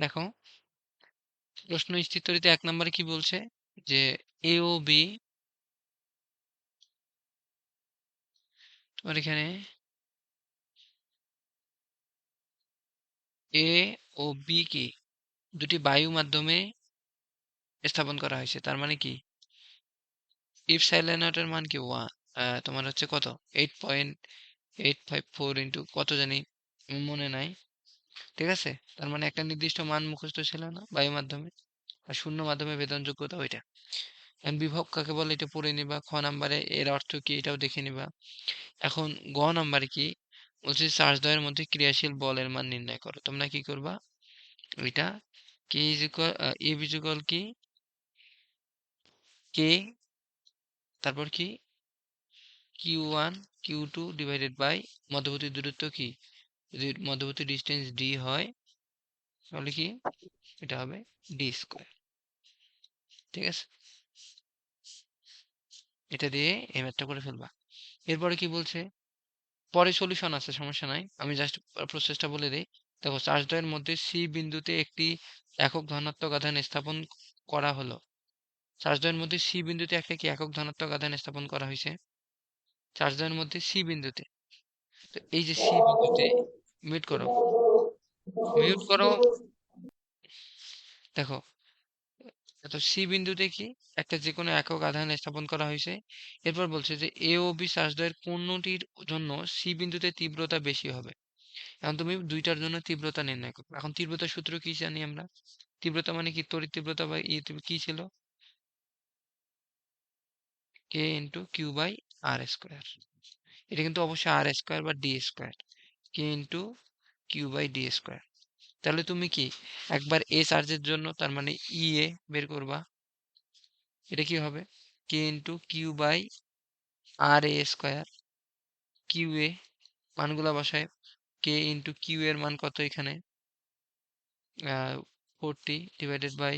দেখো প্রশ্ন স্থিতরিতে ১ নম্বরে কি বলছে যে এ ও বি তোমার এখানে এ ও বি কি দুটি বায়ু মাধ্যমে স্থাপন করা হয়েছে। তার মানে কি ইপসাইলন নট এর মান কি 1 তোমার হচ্ছে কত 8.854 ইনটু কত জানি মনে নাই। ঠিক আছে? তার মানে একটা নির্দিষ্ট মান মুখস্থ ছিল না বায়ু মাধ্যমে। আর শূন্য মাধ্যমে বেদন যোগ্যতা ওইটা। এখন বিভব কাকে বলে এটা পড়ে নিবা। খ নাম্বারে এর অর্থ কি এটাও দেখে নিবা। এখন গ নাম্বারে কি বলছে চার্জদ্বয়ের মধ্যে ক্রিয়াশীল বলের মান নির্ণয় করো। তোমরা কি করবা ওইটা K is equal A is equal কি কে তারপর কি Q one Q two divided by মধ্যবর্তী দূরত্ব কি যদি মধ্যবর্তী ডিস্টেন্স ডি হয় তাহলে কি এটা হবে ডি স্কোয়ার। ঠিক আছে, এটা দিয়ে এই ম্যাথটা করে ফেলবা। এরপরে কি বলছে পরে সলিউশন আছে, সমস্যা নাই, আমি জাস্ট প্রসেসটা বলে দিই। দেখো চার্জদ্বয়ের মধ্যে সি বিন্দুতে একটি একক ধনাত্মক আধান স্থাপন করা হলো। চার্জদ্বয়ের মধ্যে সি বিন্দুতে একটা কি একক ধনাত্মক আধান স্থাপন করা হয়েছে চার্জদ্বয়ের মধ্যে সি বিন্দুতে। তো এই যে সি বিন্দুতে মিউট করো, মিউট করো। দেখো তো সি বিন্দুতে কি একটা যে কোনো একক আধান স্থাপন করা হয়েছে। এরপর বলছে যে এ ও বি চার্জদ্বয়ের কোনটির জন্য সি বিন্দুতে তীব্রতা বেশি হবে। এখন তুমি দুইটার জন্য তীব্রতা নির্ণয় করবে। এখন তীব্রতার সূত্র কি জানি আমরা, তীব্রতা মানে কি তড়িৎ তীব্রতা বা কি ছিল K into Q by R square. এটা কিন্তু অবশ্যই আর স্কোয়ার বা D square, K into Q by D square. তাহলে তুমি কি একবার এ চার্জের জন্য তার মানে ই এ বের করবা, এটা কি হবে K into Q by R A square. Q A মানগুলা বসায়, কে ইন্টু কিউ এর মান কত এখানে 40 ডিভাইডেড বাই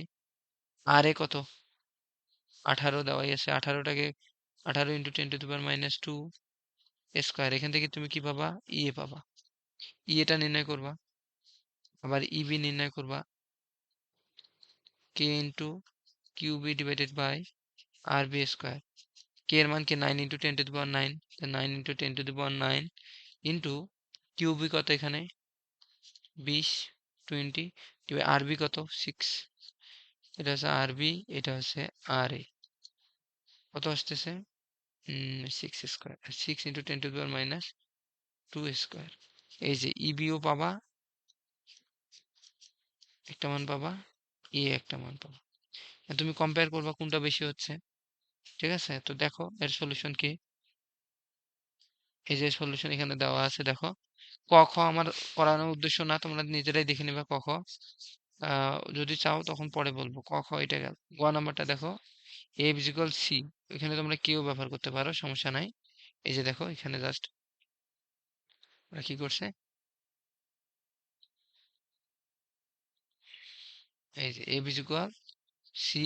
আর এ কত 18 দেওয়াই আছে। 18টাকে 18 ইন্টু 10⁻² স্কোয়ার। এখান থেকে তুমি কি পাবা ইএ পাবা। ইএটা নির্ণয় করবা, আবার ইবি নির্ণয় করবা K into QB divided by R B square. K এর মান কি 9 ইন্টু 10⁹, 9 ইন্টু 10⁹ ইন্টু কিউবি কত এখানে 20 20 আরবি কত 6। এটা হচ্ছে আরবি, এটা হচ্ছে আর এ কত আসতেছে 6 স্কোয়ার, 6 ইন্টু 10⁻² স্কোয়ার। এই যে ইবিও পাবা একটা মান পাবা, এ একটা মান পাবা। তুমি কম্পেয়ার করবা কোনটা বেশি হচ্ছে। ঠিক আছে, তো দেখো এর সলিউশন কি। এই যে সলিউশন এখানে দেওয়া আছে দেখো। ক খ আমার করানোর উদ্দেশ্য না, তোমরা নিজেরাই দেখে নিবা ক খ। যদি চাও তখন পরে বলবো। ক খ এটা গেল। গ নাম্বারটা দেখো এ ইকুয়াল সি, এখানে তোমরা কেউ ব্যবহার করতে পারো, সমস্যা নাই। এই যে দেখো এখানে জাস্ট ওরা কি করছে, এই যে A equal C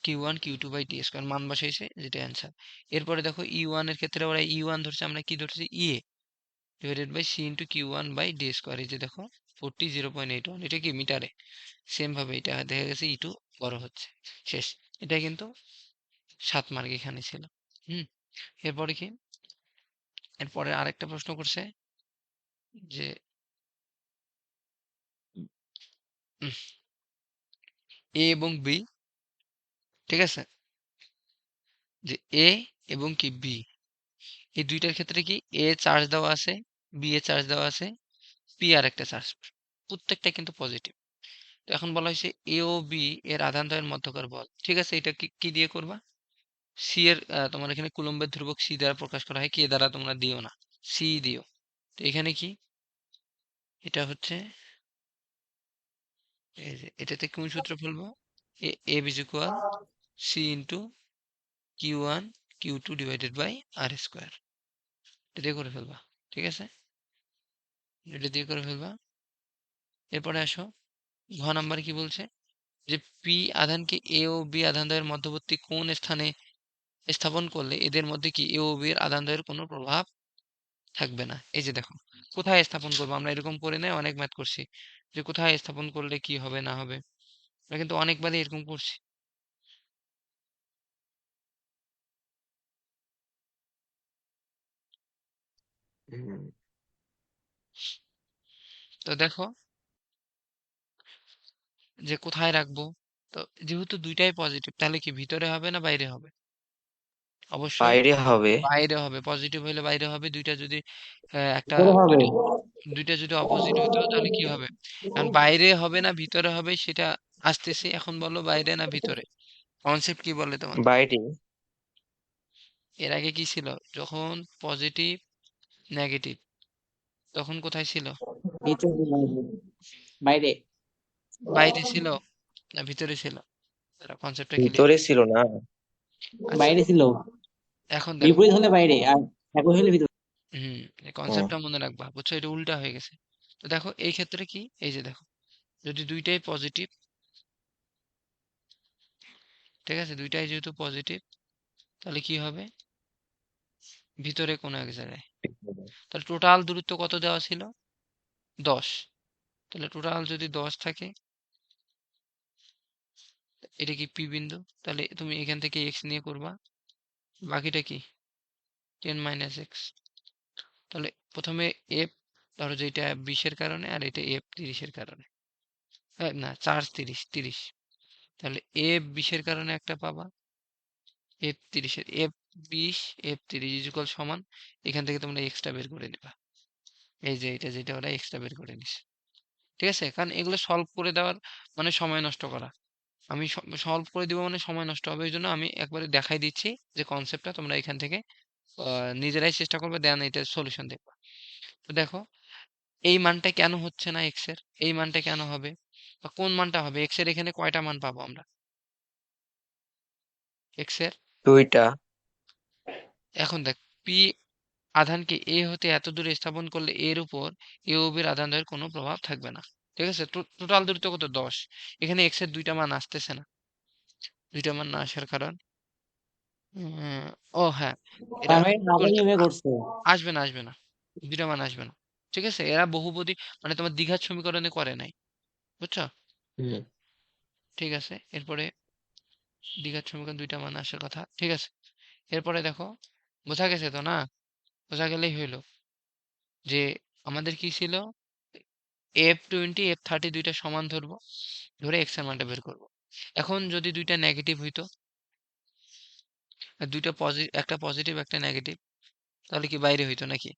Q one Q two by T square মান বসাইছে, যেটা অ্যান্সার। এরপরে দেখো ই ওয়ান এর ক্ষেত্রে ওরা ই ওয়ান ধরছে, আমরা কি ধরছি EA divided by C into Q one by D square. এই যে দেখো 40.81, এটা কি মিটারে। সেম ভাবে এটা দেখা গেছে ই টু বড় হচ্ছে। শেষ। এটা কিন্তু 7 মার্ক এখানে ছিল। হুম, এরপরে কি, এরপরে আরেকটা প্রশ্ন করছে যে এ এবং বি, ঠিক আছে, যে এ এবং কি বি এই দুইটার ক্ষেত্রে কি এ চার্জ দেওয়া আছে, বি এ চার্জ দেওয়া আছে, পি আর একটা চার্জ, প্রত্যেকটা কিন্তু পজিটিভ। তো এখন বলা হয়েছে এ ও বি এর আধানদ্বয়ের মধ্যকার বল। ঠিক আছে, এটা কি কি দিয়ে করবা, সি এর তোমার এখানে কুলম্বের ধ্রুবক সি দ্বারা প্রকাশ করা হয়, কে দ্বারা তোমরা দিও না, সি দিও। তো এখানে কি এটা হচ্ছে এই যে এটাতে কোন সূত্র ফেলবো, A is equal C into Q one Q two divided by R square. এটা দিয়ে করে ফেলবা। ঠিক আছে, এটা দিয়ে করে ফেলবা। এরপরে আসো ঘ নাম্বারে কি বলছে যে পি আধানকে এ ও বি আধানদ্বয়ের মধ্যবর্তী কোন স্থানে স্থাপন করলে এদের মধ্যে কি এ ও বি এর আধানদ্বয়ের কোনো প্রভাব থাকবে না। এই যে দেখো কোথায় স্থাপন করবো, আমরা এরকম করে নেই অনেক ম্যাথ করছি। যে কোথায় স্থাপন করলে কি হবে না হবে। আমরা কিন্তু অনেকবারই এরকম করছি। হুম। তো দেখো যে কোথায় রাখবো। তো যেহেতু দুইটাই পজিটিভ, তাহলে কি ভিতরে হবে না বাইরে হবে? অবশ্যই বাইরে হবে। বাইরে হবে। পজিটিভ হইলে বাইরে হবে। দুইটা যদি একটা ভিতরে হবে। দুইটা দুইটা যদি অপোজিট হইতো তাহলে কি হবে? কারণ বাইরে হবে না ভিতরে হবে সেটা আসতেছি। এখন বলো বাইরে না ভিতরে? কনসেপ্ট কি বলে তোমাদের? বাইরে। এর আগে কি ছিল? যখন পজিটিভ নেগেটিভ তখন কোথায় ছিল? ভিতরে বাইরে বাইরে ছিল না ভিতরে ছিল? কনসেপ্টটা ক্লিয়ার? ভিতরে ছিল না। আচ্ছা, বাইরে ছিল, এখন দেখো। বিপরীত হলে বাইরে আর একই হলে ভিতরে। হুম, এই ও, কনসেপ্টটা মনে রাখবা। বুঝছো? এটা উল্টা হয়ে গেছে। তো দেখো এই ক্ষেত্রে কি, এই যে দেখো, যদি দুইটাই পজিটিভ, ঠিক আছে, দুইটাই যেহেতু পজিটিভ, তাহলে কি হবে? ভিতরে কোনো এক জায়গায়। তাহলে টোটাল দূরত্ব কত দেওয়া ছিল? 10। তাহলে টোটাল যদি 10 থাকে, এটা কি পি বিন্দু? তাহলে তুমি এখান থেকে এক্স নিয়ে করবা, বাকিটা কি 10 মাইনাস এক্স। তাহলে প্রথমে এফ ধরো যে এটা 20-এর কারণে আর এটা এফ 30-এর কারণে, না চার্জ 30 তাহলে এফ 20-এর কারণে একটা পাবা, এফ 30-এর, এফ 20 এফ 30 ইকুয়াল সমান, এখান থেকে তোমরা এক্সট্রা বের করে নিবা। এই যে এটা যেটা ওরা এক্সট্রা বের করে নিছে, ঠিক আছে? কারণ এগুলো সলভ করে দেওয়ার মানে সময় নষ্ট করা। আমি সলভ করে দিব মানে সময় নষ্ট হবে, এই জন্য আমি একবারে দেখাই দিচ্ছি যে কনসেপ্টটা তোমরা এখান থেকে নিজেরাই চেষ্টা করবে, দেন এটা সলিউশন দেখবা। তো দেখো এই মানটা কেন হচ্ছে না এক্স এর, এই মানটা কেন হবে বা কোন মানটা হবে? এক্স এর এখানে কয়টা মান পাবো আমরা এক্স এর? দুইটা। এখন দেখ, পি আধানকে এ হতে এত দূরে স্থাপন করলে এর উপর এ ও বির আধানের কোনো প্রভাব থাকবে না, ঠিক আছে? টোটাল দূরত্ব কত? 10। এখানে এক্স এর দুইটা মান আসতেছে না, দুইটা মান না আসার কারণ উম, ও হ্যাঁ, এটা তার মানে ডাবল সরি, নিয়মে করছে। আসবে না আসবে না, দুইটা মান আসবে না, ঠিক আছে? এরা বহুপদী মানে তোমার দ্বিঘাত সমীকরণে করে নাই, বুঝছো? হুম। ঠিক আছে, এরপরে দ্বিঘাত সমীকরণ দুইটা মান আসার কথা, ঠিক আছে? এরপরে দেখো, বোঝা গেছে তো না? বোঝা গেলেই হইলো যে আমাদের কি ছিল, F20 F30 দুইটা সমান ধরবো, ধরে এক্স এর মানটা বের করব। এখন যদি দুইটা নেগেটিভ হইতো, আর দুইটা পজিটিভ, একটা পজিটিভ একটা নেগেটিভ, তাহলে কি বাইরে হইতো নাকি?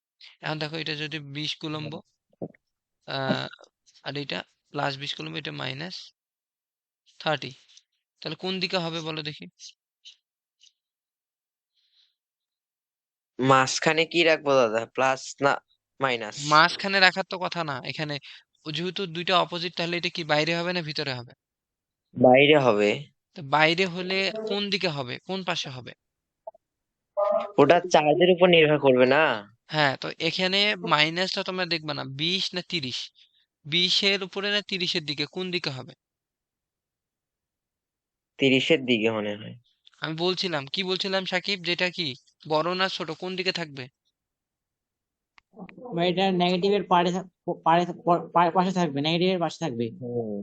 এখন দেখো এটা যদি 20 কুলম্ব আহ, আর এটা প্লাস 20 কুলম্ব, এটা মাইনাস 30, তাহলে কোন দিকে হবে বলো দেখি? মাঝখানে কি রাখবো দাদা, প্লাস না মাইনাস? মাঝখানে রাখার তো কথা না এখানে, ও যেহেতু দুইটা অপোজিট, তাহলে এটা কি বাইরে হবে না ভিতরে হবে? বাইরে হবে। তো বাইরে হলে কোন দিকে হবে, কোন পাশে হবে? ওটা চার্জের উপর নির্ভর করবে না। হ্যাঁ, তো এখানে মাইনাসটা তোমরা দেখবা না, 20 না 30, 20-এর উপরে না 30-এর দিকে, কোন দিকে হবে? 30-এর দিকে মনে হয়। আমি বলছিলাম, কি বলছিলাম সাকিব, যেটা কি বড় না ছোট, কোন দিকে থাকবে? বা এটা নেগেটিভের পাশে থাকবে, নেগেটিভের পাশে থাকবে। হুম।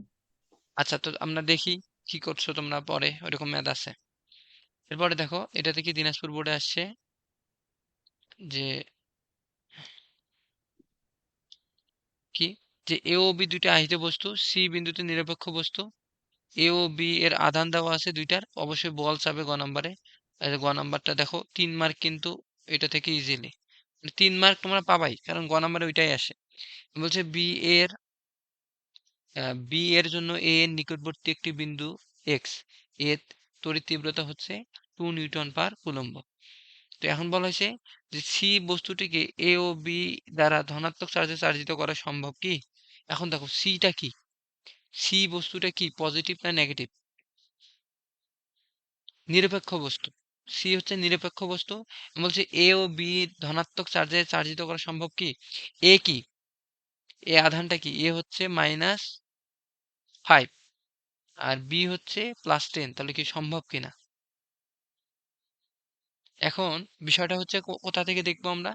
আচ্ছা, তো আমরা দেখি কি করছো তোমরা, পরে ওইরকম ম্যাথ আছে। এরপরে দেখো এটা থেকে দিনাজপুর বোর্ডে আসছে যে কি, যে এ ও বি দুইটা আহিত বস্তু, সি বিন্দুতে নিরপেক্ষ বস্তু, এ ও বি এর আধান দেওয়া আছে দুইটার, অবশ্যই বল চাবে গ নাম্বারে। আর গ নাম্বারটা দেখো 3 মার্ক কিন্তু, এটা থেকে ইজিলি 3 মার্ক তোমরা পাবাই, কারণ গ নাম্বারে ওইটাই আসে। বলছে এর বি এর জন্য এ এর নিকটবর্তী একটি বিন্দু এক্স, এর তড়িৎ তীব্রতা হচ্ছে 2 নিউটন/কুলম্ব। তো এখন বলা হয়েছে যে সি বস্তুটিকে এ ও বি দ্বারা ধনাত্মক চার্জে চার্জিত করা সম্ভব কি? এখন দেখো সিটা কি, সি বস্তুটা কি, পজিটিভ না নেগেটিভ? নিরপেক্ষ বস্তু। সি হচ্ছে নিরপেক্ষ বস্তু। বলছে এ ও বি ধনাত্মক চার্জে চার্জিত করা সম্ভব কি? এ কি, এ আধানটা কি, এ হচ্ছে -5 আর বি হচ্ছে +10, তাহলে কি সম্ভব কিনা? এখন বিষয়টা হচ্ছে কোথা থেকে দেখবো আমরা?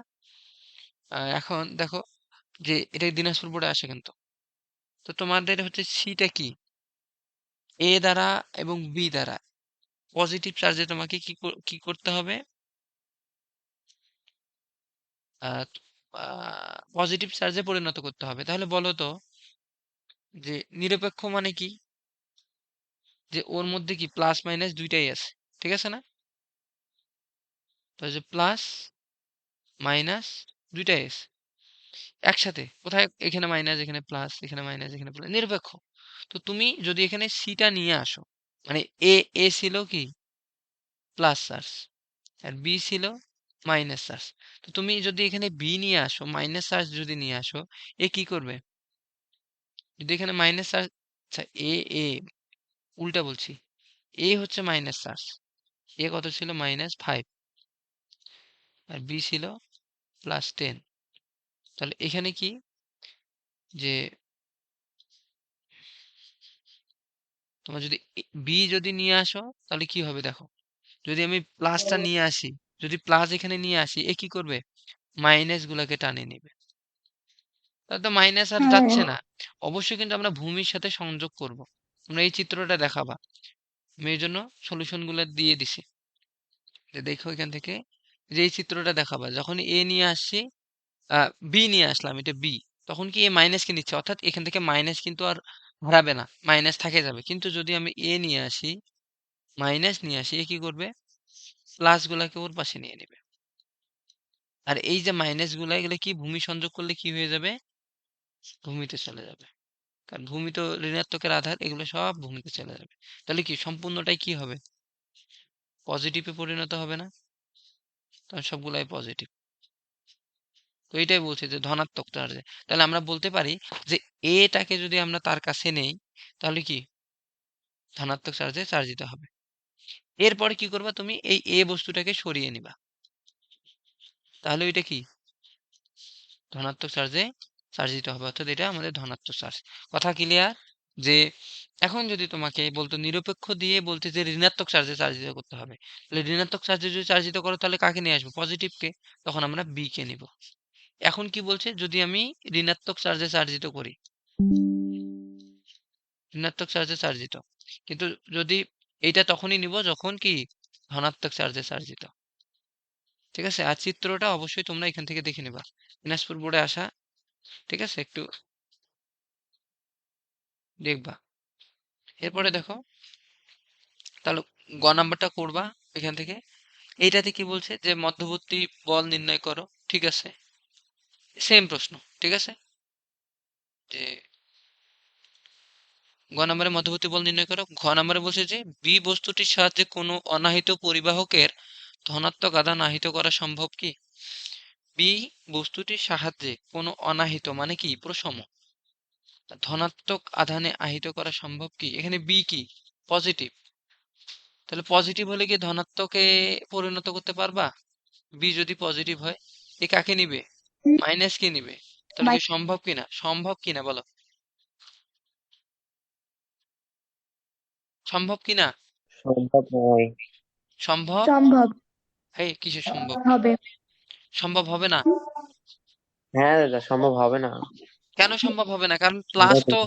এখন দেখো যে এটা দিনাজপুর বোর্ডে আসে কিন্তু, তো তোমাদের হচ্ছে সিটা কি, এ দ্বারা এবং বি দ্বারা পজিটিভ চার্জে তোমাকে কি করতে হবে, পজিটিভ চার্জে পরিণত করতে হবে। তাহলে বলো তো যে নিরপেক্ষ মানে কি, যে ওর মধ্যে কি প্লাস মাইনাস দুইটাই আছে, ঠিক আছে না? তো যে প্লাস মাইনাস দুইটাই আছে একসাথে, কোথায় এখানে মাইনাস এখানে প্লাস, এখানে মাইনাস এখানে প্লাস, নিরপেক্ষ। তো তুমি যদি এখানে সিটা নিয়ে আসো, মানে এ এ ছিল কি প্লাস চার্জ আর বি ছিল মাইনাস চার্জ, তো তুমি যদি এখানে বি নিয়ে আসো, মাইনাস চার্জ যদি নিয়ে আসো, এ কি করবে? যদি এখানে মাইনাস চার্জ, আচ্ছা এ এ উল্টা বলছি, এ হচ্ছে মাইনাস চার্জ, এ কত ছিল -5 আর বি ছিল +10। তাহলে এখানে কি, যে তোমার যদি বি যদি নিয়ে আসো তাহলে কি হবে দেখো, যদি আমি প্লাসটা নিয়ে আসি, যদি প্লাস এখানে নিয়ে আসি, এ কি করবে? মাইনাস গুলাকে টানে নিবে, তাহলে তো মাইনাস আর হ্যাঁ যাচ্ছে না। অবশ্যই কিন্তু আমরা ভূমির সাথে সংযোগ করব। আমরা এই চিত্রটা দেখাবা, আমি এই জন্য সলিউশন গুলো দিয়ে দিছি, যে দেখো এখান থেকে, যে এই চিত্রটা দেখাবা, যখন এ নিয়ে আসছি, বি নিয়ে আসলাম, এটা বি, তখন কি এ মাইনাস কে নিচ্ছে, অর্থাৎ এখান থেকে মাইনাস কিন্তু আর হারাবে না, মাইনাস থাকে যাবে। কিন্তু যদি আমি এ নিয়ে আসি, মাইনাস নিয়ে আসি, এ কি করবে? প্লাস গুলাকে ওর পাশে নিয়ে নেবে। আর এই যে মাইনাস গুলা, এগুলো কি ভূমি সংযোগ করলে কি হয়ে যাবে? ভূমিতে চলে যাবে। কারণ ভূমি তো ঋণাত্মকের আধার, এগুলো সব ভূমিতে চলে যাবে। তাহলে কি সম্পূর্ণটাই কি হবে? পজিটিভে পরিণত হবে না? তখন সবগুলাই পজিটিভ। তো এটাই বলছে যে ধনাত্মক চার্জে। তাহলে আমরা বলতে পারি যে এটাকে যদি আমরা তার কাছে নেই, তাহলে কি ধনাত্মক চার্জে চার্জিত হবে। এরপরে কি করবা তুমি? এই এ বস্তুটাকে সরিয়ে নিবা, তাহলে এটা কি ধনাত্মক চার্জে চার্জিত হবে, অর্থাৎ এটা আমাদের ধনাত্মক চার্জ। কথা ক্লিয়ার? যে এখন যদি তোমাকে বলতো নিরপেক্ষ দিয়ে বলতে যে ঋণাত্মক চার্জে চার্জিত করতে হবে, তাহলে ঋণাত্মক চার্জে যদি চার্জিত করো তাহলে কাকে নিয়ে আসবো? পজিটিভকে। তখন আমরা বি কে নিব। এখন কি বলছে? যদি আমি ঋণাত্মক চার্জে চার্জিত করি, ঋণাত্মক চার্জে চার্জিত, কিন্তু যদি এইটা তখনই নিব যখন কি ধনাত্মক চার্জে চার্জিত, ঠিক আছে? আর চিত্রটা অবশ্যই তোমরা এখান থেকে দেখে নিবা, দিনাজপুর বোর্ডে আসা, ঠিক আছে? একটু দেখবা। এরপরে দেখো, তাহলে গ নাম্বারটা করবা এখান থেকে। এইটাতে কি বলছে? যে মধ্যবর্তী বল নির্ণয় করো, ঠিক আছে? সেম প্রশ্ন, ঠিক আছে? যে গ নাম্বারে মধ্যবর্তী বল নির্ণয় করো। ঘ নাম্বারে বলছে যে বি বস্তুটির সাহায্যে কোনো অনাহিত পরিবাহকের ধনাত্মক আধান আহিত করা সম্ভব কি? বি বস্তুটির সাহায্যে কোনো অনাহিত মানে কি প্রশম ধনাত্মক আধানে আহিত করা সম্ভব কি? এখানে বি কি পজিটিভ, তাহলে পজিটিভ হলে কি ধনাত্মকে পরিণত করতে পারবা? বি যদি পজিটিভ হয়, এ কাকে নিবে? মাইনাস কে নিবে। তাহলে কি সম্ভব কিনা? সম্ভব কিনা বলো, সম্ভব কিনা? সম্ভব নয়। সম্ভব। সম্ভব এই কিসের সম্ভব? হবে। সম্ভব হবে না। হ্যাঁ দাদা, সম্ভব হবে না। কেন সম্ভব হবে না? কারণ হবে তো।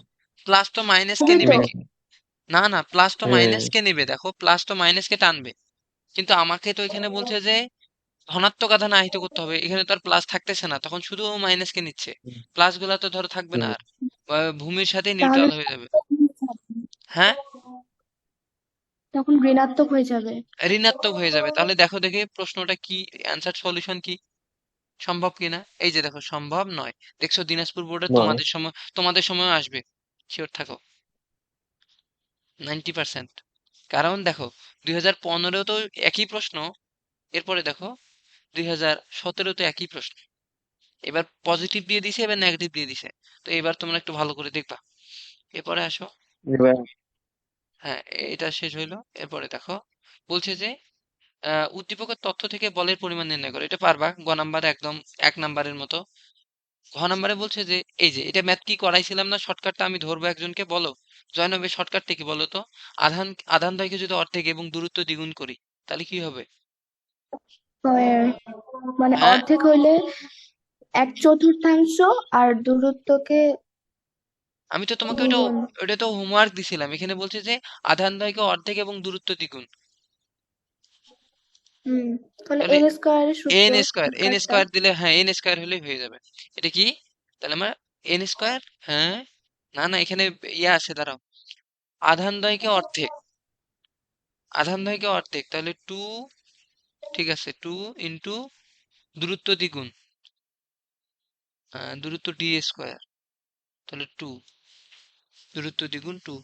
প্লাস তো মাইনাস কে হবে তো। নিবে কি? না না, প্লাস তো হ্যাঁ। মাইনাস কে নিবে, দেখো প্লাস তো মাইনাস কে টানবে। কিন্তু আমাকে তো এখানে বলছে যে ধনাত্মক আধান আহিত করতে হবে, এখানে তো আর প্লাস থাকতেছে না, তখন শুধু মাইনাস কে নিচ্ছে, প্লাস গুলা তো ধরো থাকবে না হুম। আর, ভূমির সাথে তাহলে নিউট্রাল হয়ে যাবে। হ্যাঁ, তখন ঋণাত্মক হয়ে যাবে। ঋণাত্মক হয়ে যাবে। তাহলে দেখো দেখে প্রশ্নটা কি, অ্যান্সার সলিউশন কি, সম্ভব কিনা? এই যে দেখো সম্ভব নয়। দেখছো দিনাজপুর বোর্ডে নয়। তোমাদের সময় আসবে, শিওর থাকো 90%। কারণ দেখো 2015 তো একই প্রশ্ন, এরপরে দেখো 2017 তো একই প্রশ্ন, এবার পজিটিভ দিয়ে দিছে, এবার নেগেটিভ দিয়ে দিছে। তো এবার তোমরা একটু ভালো করে দেখবা। এরপরে আসো, এবার হ্যাঁ এটা শেষ হইলো। এরপরে দেখো বলছে যে উদ্দীপকের তথ্য থেকে বলের পরিমাণ নির্ণয় করো, এটা পারবা। গ নাম্বার একদম 1 নাম্বারের মতো। ঘ নাম্বারে বলছে যে এই যে এটা ম্যাথ কি করাইছিলাম না, শর্টকাটটা আমি ধরবো একজনকে, বলো জয়নবের শর্টকাটটা কি বলো তো? আধান আধান দ্বয়কে যদি অর্ধেক এবং দূরত্ব দ্বিগুণ করি তাহলে কি হবে? মানে হ্যাঁ, অর্ধেক হইলে 1/4 আর দূরত্বকে আমি তো তোমাকে ওইটা দ্বিগুণ। ওটা তো হোমওয়ার্ক দিছিলাম, এখানে বলছে যে আধান দৈর্ঘ্য অর্ধেক এবং দূরত্ব দ্বিগুণ। হুম, তাহলে তাহলে এন স্কোয়ারের সূত্র এন শর্টকাটটা। স্কোয়ার দিলে, হ্যাঁ এন স্কোয়ার হলেই হয়ে যাবে। এটা কি? তাহলে আমরা এন স্কোয়ার, হ্যাঁ, না না এখানে ইয়ে আছে, দাঁড়াও, আধান দৈর্ঘ্য অর্ধেক, আধান দৈর্ঘ্য অর্ধেক, তাহলে টু, ঠিক আছে, টু ইন্টু দূরত্ব দ্বিগুণ, দূরত্ব ডি স্কোয়ার, তাহলে টু, দূরত্ব দ্বিগুণ টু,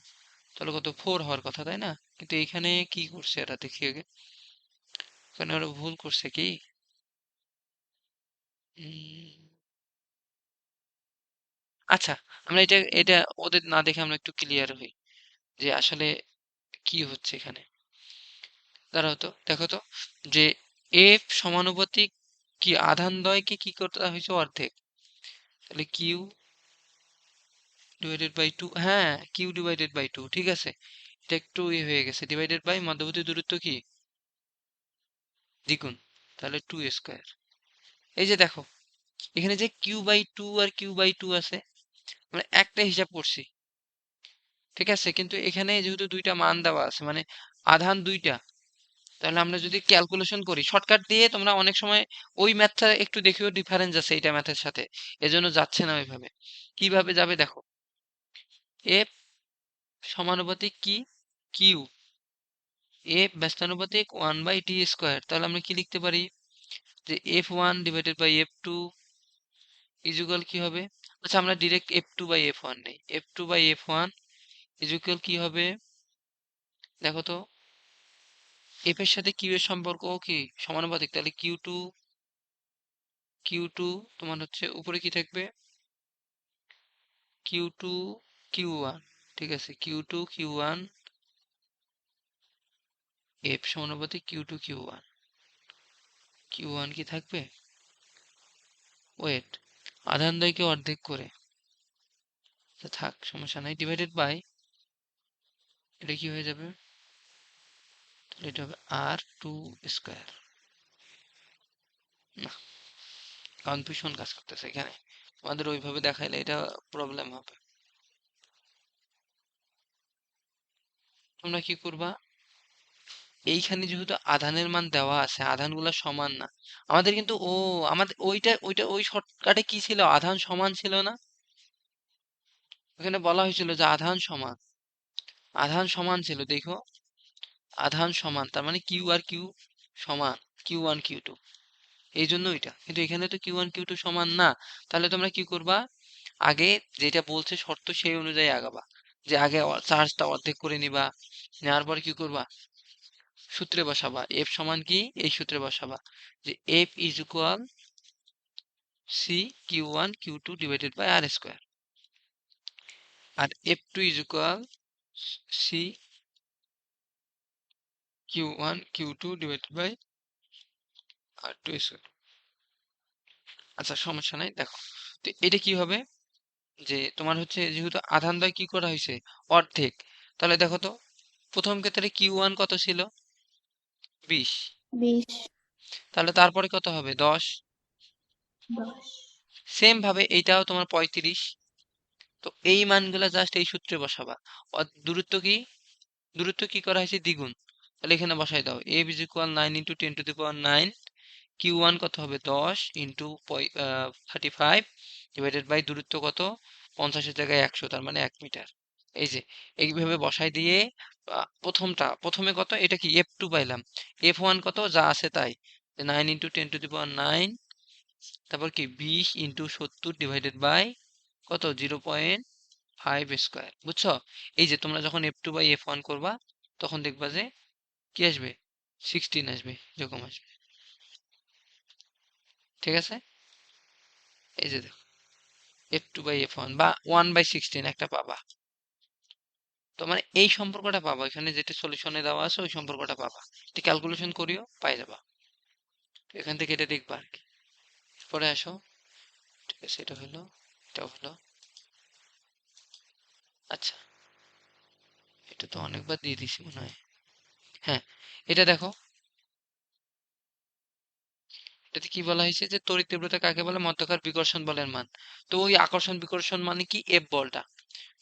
তাহলে কত, ফোর হওয়ার কথা তাই না? কিন্তু এইখানে কি করছে এরা, দেখি আগে, এখানে ওরা ভুল করছে কি? আচ্ছা, আমরা এটা এটা ওদের না দেখে আমরা একটু ক্লিয়ার হই যে আসলে কি হচ্ছে এখানে। দাঁড়াও তো, দেখো তো, যে এফ সমানুপাতিক কি আধান দ্বয়কে কি করতে হয়েছে, অর্ধেক, তাহলে কিউ ডিভাইডেড বাই টু, হ্যাঁ কিউ ডিভাইডেড বাই টু, ঠিক আছে, এটা একটু হয়ে গেছে, ডিভাইডেড বাই মধ্যবর্তী দূরত্ব কি দ্বিগুণ, তাহলে টু স্কোয়ার। এই যে দেখো, এখানে যে কিউ বাই টু আর কিউ বাই টু আছে, আমরা একটা হিসাব করছি, ঠিক আছে, কিন্তু এখানে যেহেতু দুইটা মান দেওয়া আছে, মানে আধান দুইটা, তাহলে আমরা যদি ক্যালকুলেশন করি শর্টকাট দিয়ে, তোমরা অনেক সময় ওই ম্যাথটা একটু দেখেও ডিফারেন্স আছে এটা ম্যাথের সাথে, এজন্য যাচ্ছে না ওইভাবে। কিভাবে যাবে দেখো, এফ সমানুপাতিক কি কিউ, এফ ব্যস্তানুপাতিক ওয়ান বাই টি স্কোয়ার, তাহলে আমরা কি লিখতে পারি যে F one divided by F two equal কি হবে, আচ্ছা আমরা direct F two by F one নেই, F two by F one equal কি হবে, দেখো তো, এফ এর সাথে কিউ এর সম্পর্ক কি সমানুপাতিক, তাহলে কিউ টু তোমার হচ্ছে উপরে কি থাকবে, কিউ টু কিউ ওয়ান, ঠিক আছে, Q two Q one, F সমানুপাতিক Q two Q one, Q one কি থাকবে, ওয়েট, আধান দ্বয়কে অর্ধেক করে, তা থাক সমস্যা নাই, ডিভাইডেড বাই, এটা কি হয়ে যাবে, তাহলে এটা হবে আর টু স্কোয়ার, না কনফিউশন কাজ করতেছে এখানে, তোমাদের ওইভাবে দেখাইলে এটা প্রবলেম হবে। তোমরা কি করবা, এইখানে যেহেতু আধানের মান দেওয়া আছে, আধানগুলো সমান না, আমাদের কিন্তু আমাদের ওইটা ওই শর্টকাটে কি ছিল, আধান সমান ছিল না, ওখানে বলা হয়েছিল যে আধান সমান, আধান সমান ছিল, দেখো আধান সমান, তার মানে কিউ আর কিউ সমান, কিউ ওয়ান কিউ টু, এই জন্য এটা, কিন্তু এখানে তো কিউ ওয়ান কিউ টু সমান না, তাহলে তোমরা কি করবা, আগে যেটা বলছে শর্ত সেই অনুযায়ী আগাবা, যে আগে চার্জটা অর্ধেক করে নিবা, নেওয়ার পর কি করবা, সূত্রে বসাবা, এফ সমান কি, এই সূত্রে বসাবা, যে F is equal C Q one Q two divided by R square, আর F two is equal C Q one Q two divided by R two square. আচ্ছা সমস্যা নাই, দেখো তো এটা কি হবে, যে তোমার হচ্ছে যেহেতু আধান দ্বয় কি করা হয়েছে, অর্ধেক, তাহলে দেখো তো, প্রথম ক্ষেত্রে কিউ ওয়ান কত ছিল, 20, 20, তাহলে তারপরে কত হবে, 10, 10। সেম ভাবে এইটাও তোমার 35, তো এই মানগুলা জাস্ট এই সূত্রে বসাবা, দূরত্ব কি, দূরত্ব কি করা হয়েছে দ্বিগুণ, তাহলে এখানে বসাই দাও, A is equal 9 into 10 to the power 9, Q one কত হবে 10 ইন্টু 35 ডিভাইডেড বাই দূরত্ব কত, 50-এর জায়গায় 100, তার মানে 1 মিটার। এই যে এইভাবে বসাই দিয়ে প্রথমে কত, এটা কি এফ টু পাইলাম, এফ ওয়ান কত যা আছে তাই, 9 ইন্টু 10 টু দি পাওয়ার 9, তারপর কি 20 ইন্টু 70 ডিভাইডেড বাই কত, 0.5 স্কোয়ার, বুঝছো? এই যে তোমরা যখন F two by F one করবা, তখন দেখবা যে কি আসবে, 16 আসবে, এরকম আসবে, ঠিক আছে, এই যে দেখো F two by F one বা 1/16 একটা পাবা, তো মানে এই সম্পর্কটা পাবা, এখানে যেটা সলিউশনে দেওয়া আছে ওই সম্পর্কটা পাবা, এটা ক্যালকুলেশন করিও পাই যাবা, এখান থেকে এটা দেখবা আর কি, পরে আসো, ঠিক আছে, এটা হলো, এটাও হলো, আচ্ছা এটা তো অনেকবার দিয়ে দিছি মনে হয়, হ্যাঁ এটা দেখো, এটাতে কি বলা হয়েছে যে তড়িৎ তীব্রতা কাকে বলে, মধ্যকার বিকর্ষণ বলের মান, তো ওই আকর্ষণ বিকর্ষণ মানে কি, এফ বলটা,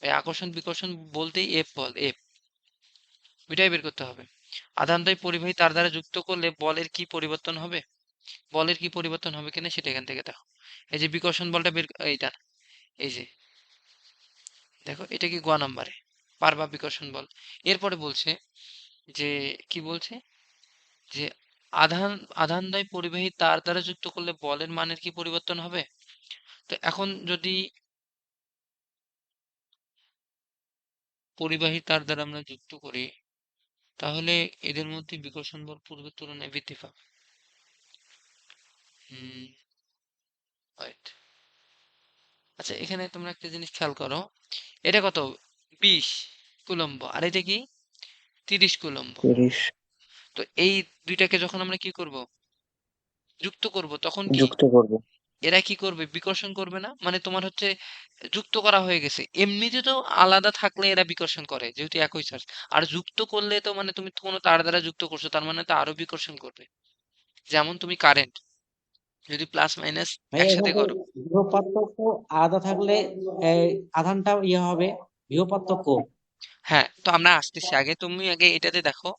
এই আকর্ষণ বিকর্ষণ বলতেই এফ বল, এফ ওইটাই বের করতে হবে। আধানদ্বয় পরিবাহী তার দ্বারা যুক্ত করলে বলের কি পরিবর্তন হবে, বলের কি পরিবর্তন হবে কিনা সেটা এখান থেকে দেখো। এই যে বিকর্ষণ বলটা বের, এইটা এই যে দেখো, এটা কি গ নাম্বারে পারবা বিকর্ষণ বল। এরপরে বলছে যে কি বলছে যে আধান আধানদ্বয় পরিবাহী তার দ্বারা যুক্ত করলে বলের মানের কি পরিবর্তন হবে। তো এখন যদি পরিবাহী তার দ্বারা আমরা যুক্ত করি, তাহলে এদের মধ্যে বিকর্ষণ বল পূর্বের তুলনায় বৃদ্ধি পাবে। হুম, right. আচ্ছা, এখানে তোমরা একটা জিনিস খেয়াল করো, এটা কত 20 কুলম্ব আর এটা কি 30 কুলম্ব। 30 তো এই দুইটাকে যখন আমরা কি করব, যুক্ত করব, তখন কি যুক্ত করব। এরা কি করবে, বিকর্ষণ করবে না। মানে তোমার হচ্ছে যুক্ত করা হয়ে গেছে, এমনিতে তো আলাদা থাকলে এরা বিকর্ষণ করে যেহেতু একই চার্জ, আর যুক্ত করলে তো মানে তুমি কোনো তার দ্বারা যুক্ত করছো, তার মানে তো আরো বিকর্ষণ করবে। যেমন তুমি কারেন্ট যদি প্লাস মাইনাস ভাইয়া একসাথে এখানে করো। বিভব পার্থক্য আলাদা থাকলে এই আধানটা ইয়ে হবে, বিভব পার্থক্য। হ্যাঁ, তো আমরা আসতেছি, আগে তুমি আগে এটাতে দেখো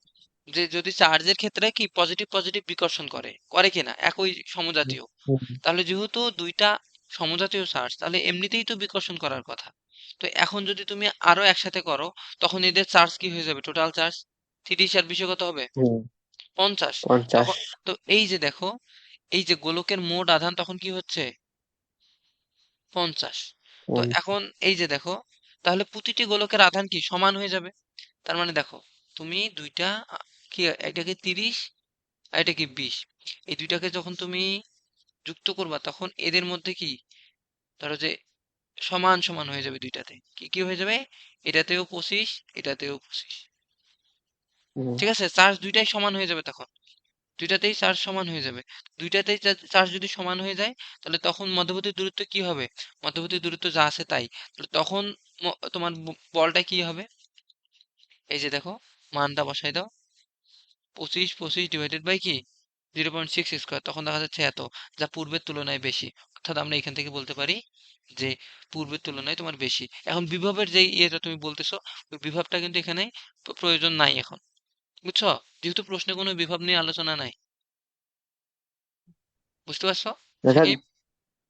যে যদি চার্জের ক্ষেত্রে কি পজিটিভ পজিটিভ বিকর্ষণ করে, করে কিনা একই সমজাতীয়, হুম, তাহলে যেহেতু দুইটা সমজাতীয় চার্জ, তাহলে এমনিতেই তো বিকর্ষণ করার কথা। তো এখন যদি তুমি আরো একসাথে করো, তখন এদের চার্জ কি হয়ে যাবে, টোটাল চার্জ 30 আর 20 কত হবে, হুম, 50। 50। তখন তো এই যে দেখো, এই যে গোলকের মোট আধান তখন কি হচ্ছে 50। তো এখন এই যে দেখো, তাহলে প্রতিটি গোলকের আধান কি সমান হয়ে যাবে। তার মানে দেখো, তুমি দুইটা কি, এটাকে 30 আর এটা কি 20, এই দুইটাকে যখন তুমি যুক্ত করবা, তখন এদের মধ্যে কি, ধরো যে সমান সমান হয়ে যাবে, দুইটাতে কি কি হয়ে যাবে, এটাতেও 25, এটাতেও 25। হুম, ঠিক আছে, চার্জ দুইটাই সমান হয়ে যাবে তখন, দুইটাতেই চার্জ সমান হয়ে যাবে। দুইটাতেই চার্জ যদি সমান হয়ে যায়, তাহলে তখন মধ্যবর্তী দূরত্ব কি হবে, মধ্যবর্তী দূরত্ব যা আছে তাই। তাহলে তখন তোমার বলটা কি হবে, এই যে দেখো, মানটা বসাই দাও, 25 ডিভাইডেড বাই কি 0.6 স্কোয়ার, তখন দেখা যাচ্ছে এত, যা পূর্বের তুলনায় বেশি। অর্থাৎ আমরা এখান থেকে বলতে পারি যে পূর্বের তুলনায় তোমার বেশি। এখন বিভবের যে ইয়েটা তুমি বলতেছো, ওই বিভবটা কিন্তু এখানে প্রয়োজন নাই এখন, বুঝছো, যেহেতু প্রশ্নে কোনো বিভব নিয়ে আলোচনা নাই। বুঝতে পারছো যে এটা এই,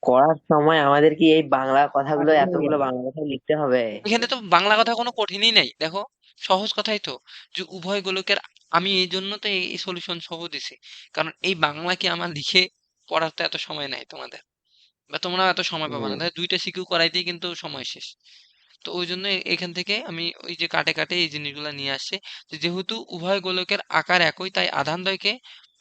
করার সময় আমাদের কি এই বাংলা কথাগুলো, এতগুলো বাংলা কথা লিখতে হবে? এখানে তো বাংলা কথা কোনো কঠিনই নাই, দেখো সহজ কথাই তো, যে উভয় গোলকের, আমি এই জন্য তো এই সলিউশন সহ দিছি, কারণ এই বাংলা কি আমার লিখে পড়ার তো এত সময় নাই তোমাদের, বা তোমরাও এত সময় পাবা না, হুম, তাহলে দুইটা সিকিউ করাইতেই কিন্তু সময় শেষ। তো ওই জন্য এখান থেকে আমি ওই যে কাটে কাটে এই জিনিসগুলো নিয়ে আসছে, যে যেহেতু উভয় গোলকের আকার একই, তাই আধানদ্বয়কে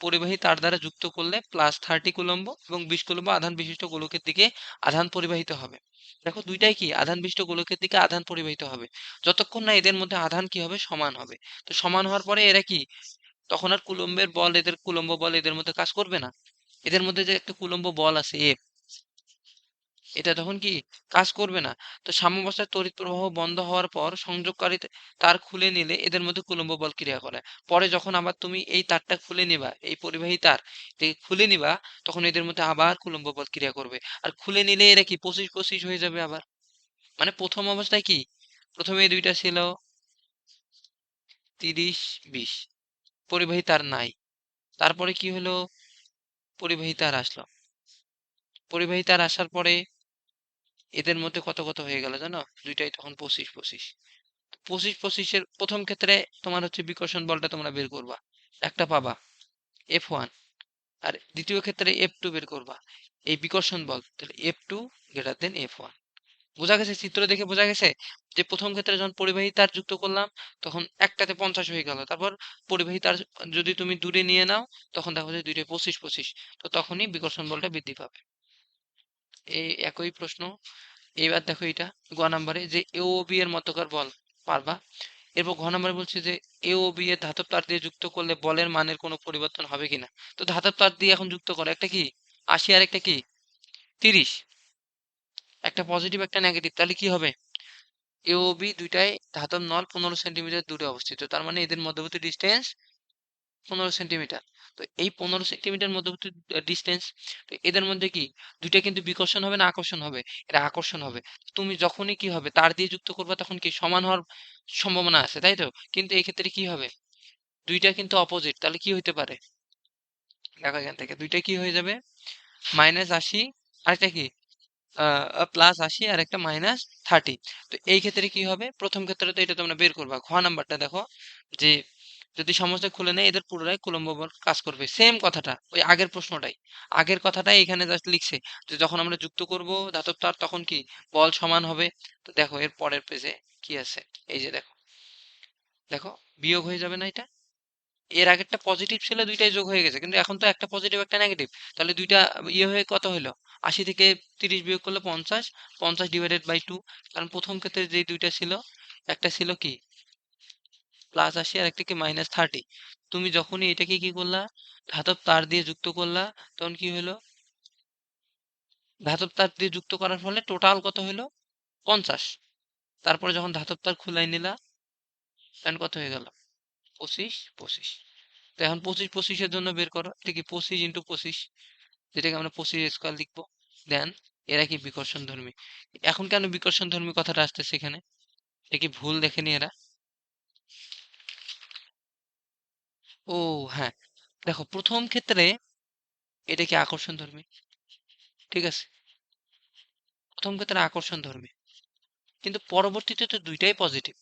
পরিবাহী তার দ্বারা যুক্ত করলে +30 কুলম্ব এবং 20 কুলম্ব আধান বিশিষ্ট গোলকের দিকে আধান পরিবাহিত হবে। দেখো দুইটাই কি আধান বিশিষ্ট গোলকের দিকে আধান পরিবাহিত হবে, যতক্ষণ না এদের মধ্যে আধান কি হবে, সমান হবে। তো সমান হওয়ার পরে এরা কি, তখন আর কুলম্বের বল, এদের কুলম্ব বল এদের মধ্যে কাজ করবে না। এদের মধ্যে যে একটা কুলম্ব বল আছে এফ, এটা তখন কি কাজ করবে না। তো সাম্যাবস্থায় তড়িৎ প্রবাহ বন্ধ হওয়ার পর সংযোগকারী তার খুলে নিলে এদের মধ্যে কুলম্ব বল ক্রিয়া করে। পরে যখন আবার তুমি এই তারটা খুলে নিবা, এই পরিবাহী তার খুলে নিবা, তখন এদের মধ্যে আবার কুলম্ব বল ক্রিয়া করবে। আর খুলে নিলে এরা কি 25 হয়ে যাবে আবার। মানে প্রথম অবস্থায় কি, প্রথমে এই দুইটা ছিল 30 20, পরিবাহী তার নাই, তারপরে কি হলো, পরিবাহী তার আসলো, পরিবাহী তার আসার পরে এদের মধ্যে কত কত হয়ে গেল জানো, দুইটাই তখন 25 25 প্রথম ক্ষেত্রে তোমার হচ্ছে বিকর্ষণ বলটা তোমরা বের করবা, একটা পাবা F1, আর দ্বিতীয় ক্ষেত্রে F2 বের করবা, এই বিকর্ষণ বল, তাহলে F2 গ্রেটার দেন F1। বোঝা গেছে, চিত্র দেখে বোঝা গেছে যে প্রথম ক্ষেত্রে যখন পরিবাহী তার যুক্ত করলাম, তখন একটাতে 50 হয়ে গেল, তারপর পরিবাহী তার যদি তুমি দূরে নিয়ে নাও, তখন দেখো যে দুইটাই 25, তো তখনই বিকর্ষণ বলটা বৃদ্ধি পাবে। এই একই প্রশ্ন। এইবার দেখো এটা গ নাম্বারে, যে এ ও বি এর মতকার বল পারবা। এরপর ঘ নাম্বারে বলছে যে এ ও বি এর ধাতব তার দিয়ে যুক্ত করলে বলের মানের কোনো পরিবর্তন হবে কিনা। তো ধাতব তার দিয়ে এখন যুক্ত করো, একটা কি 80 আর একটা কি 30, একটা পজিটিভ একটা নেগেটিভ, তাহলে কি হবে, এ ও বি দুইটাই ধাতব নল 15 সেন্টিমিটার দূরে অবস্থিত, তার মানে এদের মধ্যবর্তী ডিস্টেন্স 15 সেন্টিমিটার। তো এই 15 সেন্টিমিটার মধ্যবর্তী ডিস্টেন্স, তো এদের মধ্যে কি দুইটা কিন্তু বিকর্ষণ হবে না আকর্ষণ হবে? এটা আকর্ষণ হবে। তুমি যখনই কি হবে তার দিয়ে যুক্ত করবা তখন কি সমান হওয়ার সম্ভাবনা আছে, তাই তো? কিন্তু এই ক্ষেত্রে কি হবে, দুইটা কিন্তু অপোজিট, তাহলে কি হইতে পারে? দেখো এখান থেকে দুইটা কি হয়ে যাবে, -80 আরেকটা কি +80 আর একটা -30। তো এই ক্ষেত্রে কি হবে, প্রথম ক্ষেত্রে তো এটা তোমরা বের করবা। ঘ নাম্বারটা দেখো যে যদি সমস্যা খুলে নেয় এদের পুরোটাই কুলম্ব বল কাজ করবে। সেম কথাটা ওই আগের প্রশ্নটাই, আগের কথাটাই এখানে জাস্ট লিখছে যে যখন আমরা যুক্ত করব ধাতব তার তখন কি বল সমান হবে। তো দেখো এর পরের পেজে কি আছে, এই যে দেখো, দেখো বিয়োগ হয়ে যাবে না এটা? এর আগেরটা পজিটিভ ছিল, দুইটাই যোগ হয়ে গেছে, কিন্তু এখন তো একটা পজিটিভ একটা নেগেটিভ, তাহলে দুইটা ইয়ে হয়ে কত হলো, 80 থেকে 30 বিয়োগ করলে 50, 50/2। কারণ প্রথম ক্ষেত্রে যে দুইটা ছিল, একটা ছিল কি +80 আর একটা কি -30। তুমি যখনই এটাকে কি করলা, ধাতব তার দিয়ে যুক্ত করলা, তখন কি হলো, ধাতব তার দিয়ে যুক্ত করার ফলে টোটাল কত হলো 50। তারপরে যখন ধাতব তার খুলাই নিলা তখন কত হয়ে গেল 25, 25। তো এখন 25 এর জন্য বের করো, এটা কি 25 × 25, যেটাকে আমরা 25² লিখবো। দেন এরা কি বিকর্ষণ ধর্মী। এখন কেন বিকর্ষণ ধর্মী কথাটা আসতেছে এখানে, এটা কি ভুল দেখেনি এরা? ও হ্যাঁ, দেখো প্রথম ক্ষেত্রে এটা কি আকর্ষণ ধর্মী, ঠিক আছে, প্রথম ক্ষেত্রে আকর্ষণ ধর্মী, কিন্তু পরবর্তীতে তো দুইটাই পজিটিভ,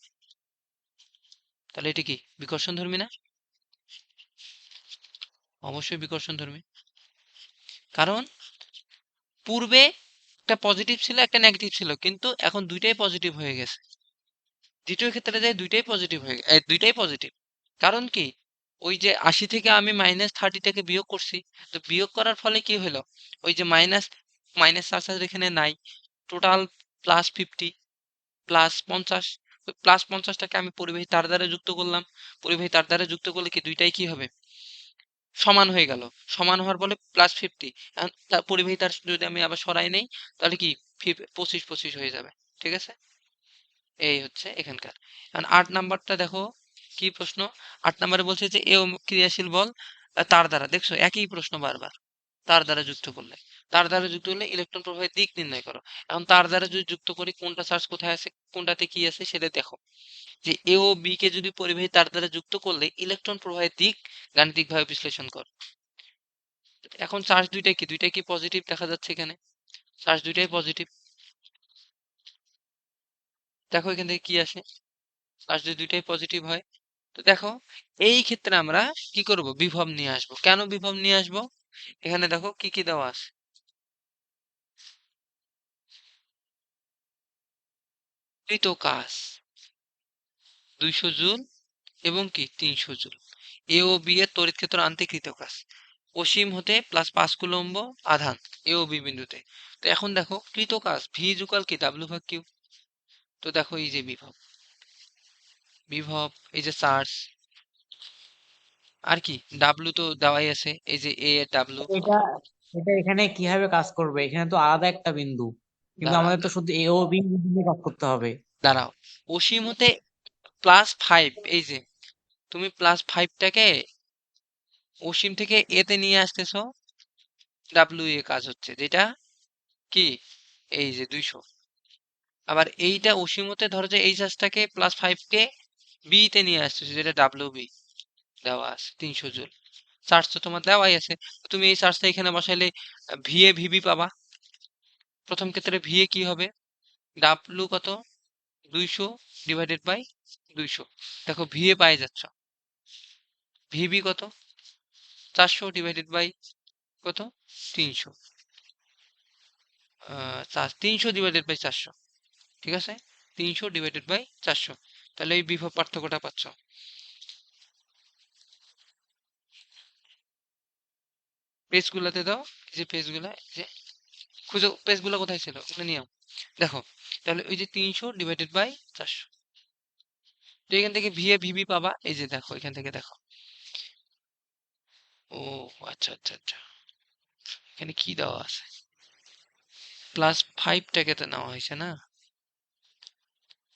তাহলে এটা কি বিকর্ষণ ধর্মী না? অবশ্যই বিকর্ষণ ধর্মী, কারণ পূর্বে একটা পজিটিভ ছিল একটা নেগেটিভ ছিল, কিন্তু এখন দুইটাই পজিটিভ হয়ে গেছে। দ্বিতীয় ক্ষেত্রে যায় দুইটাই পজিটিভ হয়ে দুইটাই পজিটিভ। কারণ কি, ওই যে 80 থেকে আমি -30টাকে বিয়োগ করছি, তো বিয়োগ করার ফলে কি হলো, ওই যে মাইনাস মাইনাস চার্জ এখানে নাই, টোটাল +50 +50। ওই +50টাকে আমি পরিবাহী তার দ্বারা যুক্ত করলাম, পরিবাহী তার দ্বারা যুক্ত করলে কি দুইটাই কি হবে, সমান হয়ে গেল। সমান হওয়ার ফলে +50। এখন তার পরিবাহী তার যদি আমি আবার সরাই নেই, তাহলে কি 25 25 হয়ে যাবে, ঠিক আছে? এই হচ্ছে এখানকার। এখন 8 নাম্বারটা দেখো কি প্রশ্ন। 8 নাম্বারে বলছে যে এ ক্রিয়াশীল বল তার দ্বারা, দেখছো একই প্রশ্ন বারবার, তার দ্বারা যুক্ত করলে, তার দ্বারা যুক্ত করলে ইলেকট্রন প্রবাহের দিক নির্ণয় করো। এখন তার দ্বারা যদি যুক্ত করি কোনটা চার্জ কোথায় আছে কোনটাতে কি আছে সেটা দেখো, যে এ ও বি কে যদি পরিবাহী তার দ্বারা যুক্ত করলে ইলেকট্রন প্রবাহের দিক গাণিতিকভাবে বিশ্লেষণ কর। এখন চার্জ দুইটাই কি পজিটিভ দেখা যাচ্ছে এখানে, চার্জ দুইটাই পজিটিভ। দেখো এখান থেকে কি আসে, চার্জ যদি দুইটাই পজিটিভ হয়, তো দেখো এই ক্ষেত্রে আমরা কি করব, বিভব নিয়ে আসব। কেন বিভব নিয়ে আসব, এখানে দেখো কি কি দেওয়া আছে, কৃতকাজ 200 জুল এবং কি 300 জুল, এ ও বি এর তড়িৎ ক্ষেত্র আনতে কৃতকাজ অসীম হতে +5 কুলম্ব আধান এ ও বি বিন্দুতে। তো এখন দেখো কৃতকাজ ভি ইকুয়াল কি W/Q। তো দেখো এই যে বিভব, বিভব এই যে চার্জ, আর কি ডাব্লু তো দেওয়াই আছে, এই যে এ এর ডাব্লু। এটা এটা এখানে কিভাবে কাজ করবে? এখানে তো আলাদা একটা বিন্দু, কিন্তু দাঁড়া আমাদের তো শুধু এ ও বি বিন্দু নিয়ে কাজ করতে হবে। দাঁড়াও, অসীম হতে +5, এই যে তুমি +5টাকে অসীম থেকে এতে নিয়ে আসতেছো, ডাব্লিউ এ কাজ হচ্ছে, যেটা কি এই যে 200। আবার এইটা অসীমতে ধরো যে এই চার্জটাকে +5কে বি তে নিয়ে আসতেছো, যেটা ডাব্লিউ বি দেওয়া আছে 300 জুল। চার্জ তো তোমার দেওয়াই আছে, তুমি এই চার্জটা এখানে বসাইলে ভি এ ভিবি পাবা। প্রথম ক্ষেত্রে ভি এ কি হবে, ডাব্লিউ কত 200/200। দেখো ভি এ পাই যাচ্ছ, ভিবি কত 400/ কত 300, 300/400, ঠিক আছে, 300/400। তাহলে এই বিভব পার্থক্যটা পাচ্ছ। পেজগুলোতে দাও, এই যে পেজগুলা, যে খুঁজো পেজগুলো কোথায় ছিল ওগুলো নিয়ে দেখো, তাহলে ওই যে 300/400। তো এখান থেকে ভি এ ভিবি পাবা, এই যে দেখো এখান থেকে দেখো। ও আচ্ছা আচ্ছা আচ্ছা, এখানে কি দেওয়া আছে, +5টাকে তো নেওয়া হয়েছে না,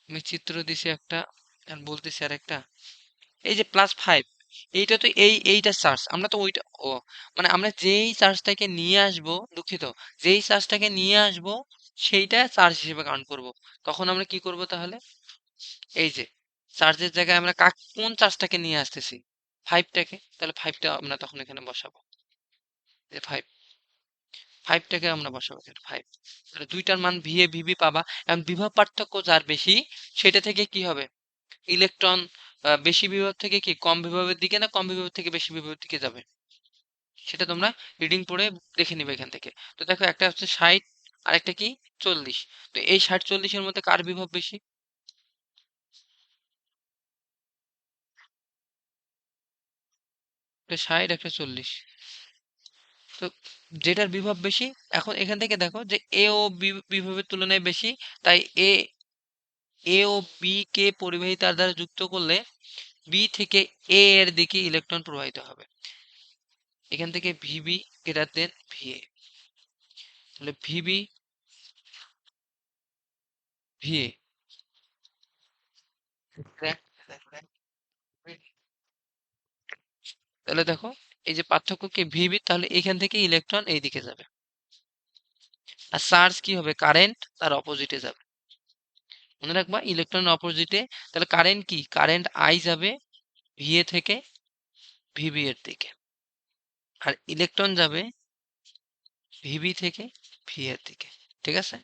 আমি চিত্র দিছি একটা আর বলতেছি আর একটা। এই যে +5 এইটা তো এইটা চার্জ, আমরা তো ওইটা ও মানে আমরা যেই চার্জটাকে নিয়ে আসবো, দুঃখিত, যেই চার্জটাকে নিয়ে আসবো সেইটা চার্জ হিসেবে কাউন্ট করব। তখন আমরা কি করব তাহলে, এই যে চার্জের জায়গায় আমরা কোন চার্জটাকে নিয়ে আসতেছি, 5টাকে, তাহলে 5টা আমরা তখন এখানে বসাবো, যে 5টাকে আমরা বসাবো এখানে 5। তাহলে দুইটার মান ভি এ ভিবি পাবা। এখন বিভব পার্থক্য যার বেশি সেটা থেকে কি হবে, ইলেকট্রন বেশি বিভব থেকে কি কম বিভবের দিকে, না কম বিভব থেকে বেশি বিভবের দিকে যাবে, সেটা তোমরা রিডিং পড়ে দেখে নিবে এখান থেকে। তো দেখো একটা হচ্ছে 60 আর একটা কি 40। তো এই 60-40-এর মধ্যে কার বিভব বেশি, একটা 60 একটা 40। তো যেটার বিভব বেশি, এখন এখান থেকে দেখো যে এ ও বি বিভবের তুলনায় বেশি, তাই এ ও বি কে পরিবাহী তার দ্বারা যুক্ত করলে বি থেকে এ এর দিকে ইলেকট্রন প্রবাহিত হবে। এখান থেকে ভিবি গ্রেটার দেন ভিএ, তাহলে ভিবি ভিএ, তাহলে দেখো এই যে পার্থক্য কি ভিবি, তাহলে এখান থেকে ইলেকট্রন এই দিকে যাবে। আর চার্জ কি হবে, কারেন্ট তার অপোজিটে যাবে। মনে রাখবা ইলেকট্রন অপোজিটে, তাহলে কারেন্ট কি, কারেন্ট আই যাবে ভিএ থেকে ভিবি এর দিকে, আর ইলেকট্রন যাবে ভিবি থেকে ভি এর দিকে। ঠিক আছে,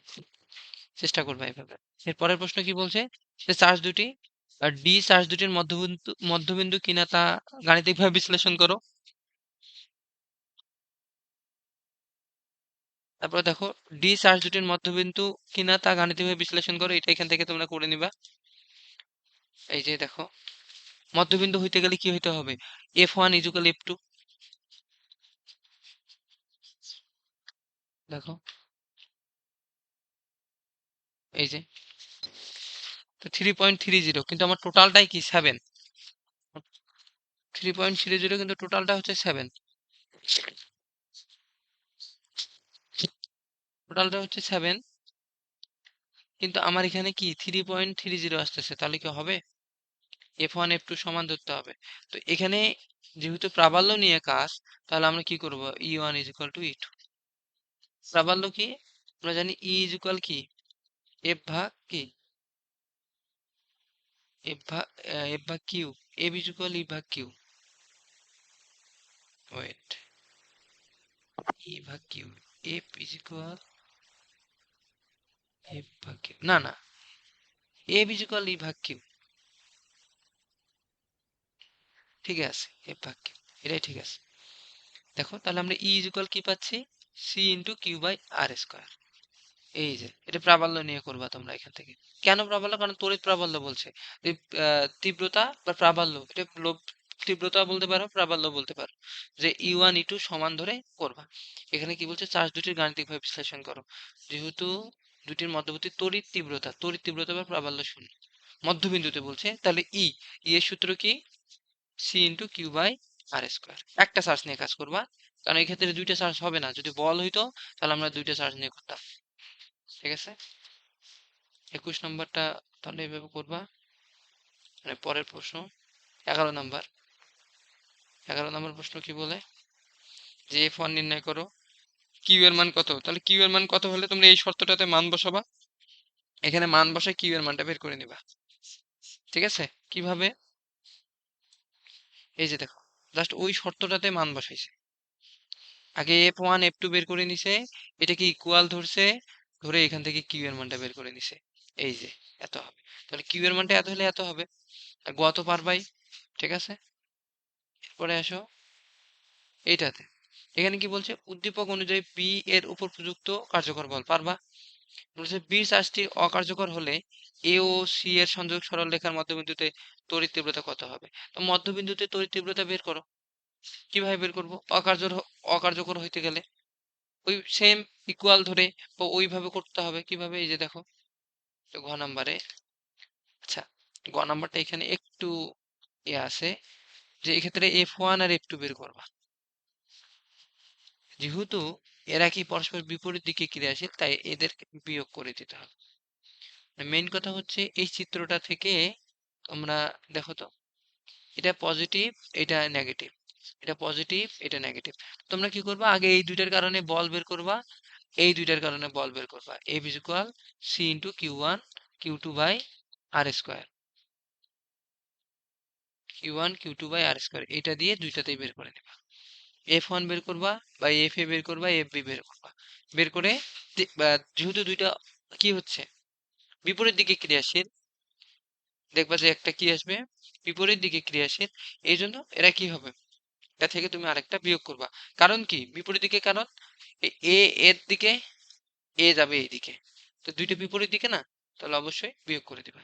চেষ্টা করবে এইভাবে। এর পরের প্রশ্ন কি বলছে, যে চার্জ দুটি ডি চার্জ দুটির মধ্যবিন্দু কিনা তা গাণিতিকভাবে বিশ্লেষণ করো। তারপরে দেখো ডি চার্জ দুটির মধ্যবিন্দু কিনা তা গাণিতিকভাবে বিশ্লেষণ করো, এটা এখান থেকে তোমরা করে নিবা। এই যে দেখো মধ্যবিন্দু হইতে গেলে কি হইতে হবে, F1 = F2। দেখো এই যে, তো 3.30, কিন্তু আমার টোটালটাই কি 7। 3.30 কিন্তু টোটালটা হচ্ছে 7, টোটালটা হচ্ছে 7, কিন্তু আমার এখানে কি 3.30 আসতেছে, তাহলে কি হবে, F1 F2 সমান ধরতে হবে। তো এখানে যেহেতু প্রাবল্য নিয়ে কাজ, তাহলে আমরা কি করব, E1 = E2। প্রাবল্য কি, আমরা জানি E কি F ভাগ কি, F ভাগ কিউ, F = E ভাগ কিউ, ওয়েট, E ভাগ কিউ, F ভাগ কিউ, না না, F = E ভাগ কিউ, ঠিক আছে, F ভাগ কিউ, এটাই ঠিক আছে। দেখো তাহলে আমরা কি পাচ্ছি, C × Q/R²। এই যে এটা প্রাবল্য নিয়ে করবা তোমরা এখান থেকে। কেন প্রাবল্য, কারণ তড়িৎ প্রাবল্য বলছে যে তীব্রতা বা প্রাবল্য, এটা তীব্রতা বলতে পারো, প্রাবল্য বলতে পারো, যে E1 E2 সমান ধরে করবা। এখানে কি বলছে, চার্জ দুটির গাণিতিকভাবে বিশ্লেষণ করো। যেহেতু দুটির মধ্যবর্তী তড়িৎ তীব্রতা বা প্রাবল্য শূন্য, মধ্যবিন্দুতে বলছে, তাহলে এর সূত্র কি, C × Q/R²। একটা চার্জ নিয়ে কাজ করবা, কারণ এই ক্ষেত্রে দুইটা চার্জ হবে না। যদি বল হইতো তাহলে আমরা দুইটা চার্জ নিয়ে করতাম। ঠিক আছে, 21 নম্বরটা তাহলে এভাবে করবা। মানে পরের প্রশ্ন 11 নম্বর। 11 নম্বর প্রশ্ন কি বলে, যে F1 নির্ণয় করো, কিউ এর মান কত, তাহলে কিউ এর মান কত হলে তোমরা এই শর্তটাতে মান বসাবা, এখানে মান বসায় কিউ এর মানটা বের করে নিবা। ঠিক আছে, কিভাবে, এই যে দেখো জাস্ট ওই শর্তটাতে মান বসাইছে, আগে F1 F2 বের করে নিছে, এটা কি ইকুয়াল ধরছে, ধরে এখান থেকে কিউ এর মানটা বের করে নিছে। এই যে এত হবে, তাহলে কিউ এর মানটা এত হলে এত হবে, আর গত পারবাই। ঠিক আছে, এরপরে আসো এইটাতে, এখানে কি বলছে, উদ্দীপক অনুযায়ী বি এর উপর প্রযুক্ত কার্যকর বল পারবা। বলছে বি চার্জটি অকার্যকর হলে এ ও সি এর সংযোগ সরলরেখার মধ্যবিন্দুতে তড়িৎ তীব্রতা কত হবে। তো মধ্যবিন্দুতে তড়িৎ তীব্রতা বের করো, কিভাবে বের করবো, অকার্যকর হইতে গেলে ওই সেম ইকুয়াল ধরে বা ওইভাবে করতে হবে। কিভাবে, এই যে দেখো ঘ নাম্বারে, আচ্ছা ঘ নাম্বারটা এখানে একটু আছে, যে এক্ষেত্রে F1 আর F2 বের করবা। যেহেতু এরা কি পরস্পর বিপরীত দিকে ক্রিয়াশীল, তাই এদের বিয়োগ করে দিতে হবে। মেইন কথা হচ্ছে এই চিত্রটা থেকে তোমরা দেখো তো, এটা পজিটিভ, এটা নেগেটিভ, এটা পজিটিভ, এটা নেগেটিভ। তোমরা কি করবা, আগে এই দুইটার কারণে বল বের করবা, এই দুইটার কারণে বল বের করবা। F is equal C into Q one Q two by R square, Q one Q two by R square, এটা দিয়ে দুইটাতেই বের করে নেবা। F1 বের করবা বা এফ এ বের করবা, এফ বি বের করবা। বের করে যেহেতু দুইটা কি হচ্ছে বিপরীত দিকে ক্রিয়াশীল, দেখবা যে একটা কি আসবে বিপরীত দিকে ক্রিয়াশীল, এই জন্য এরা কি হবে, এটা থেকে তুমি আরেকটা বিয়োগ করবা। কারণ কি বিপরীত দিকে, কারণ এ এর দিকে, এ যাবে এইদিকে, তো দুইটা বিপরীত দিকে না, তাহলে অবশ্যই বিয়োগ করে দিবা।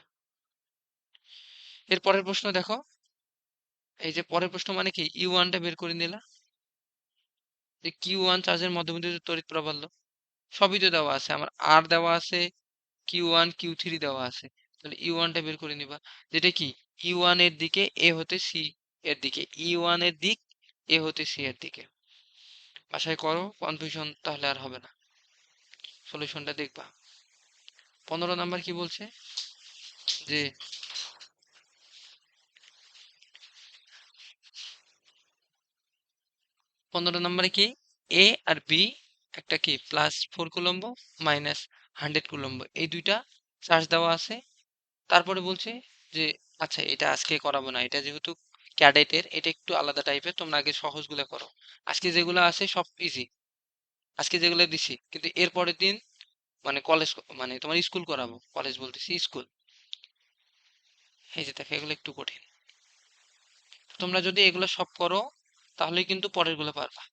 এর পরের প্রশ্ন দেখো, এই যে পরের প্রশ্ন মানে কি ইউ1টা বের করে নিলা, যে কিউ1 চার্জের মধ্যবর্তী তড়িৎ প্রাবল্য, সবই তো দেওয়া আছে আমার, আর দেওয়া আছে, কিউ1 কিউ3 দেওয়া আছে, তাহলে ইউ1টা বের করে নিবা। যেটা কি ইউ1 এর দিকে এ হতে সি এর দিকে, ইউ1 এর দিক এ হতে সি এর দিকে। বাসায় করো, কনফিউশন তাহলে আর হবে না, সলিউশনটা দেখবা। 15 নাম্বার কি বলছে, যে 15 নম্বরে কি এ আর বি একটা কি +4 কুলম্ব -100 কুলম্ব, এই দুইটা চার্জ দেওয়া আছে। তারপরে বলছে যে আচ্ছা এটা আজকে করাবো না, এটা যেহেতু ক্যাডেটের, এটা একটু আলাদা টাইপের, তোমরা আগে সহজগুলো করো। আজকে যেগুলো আছে সব ইজি, আজকে যেগুলো দিছি, কিন্তু এর পরের দিন মানে কলেজ, মানে তোমার স্কুল করাবো, কলেজ বলতেছি স্কুল, এই যে দেখো এগুলো একটু কঠিন। তোমরা যদি এগুলো সব করো তাহলে কিন্তু পরের গুলো পারবা।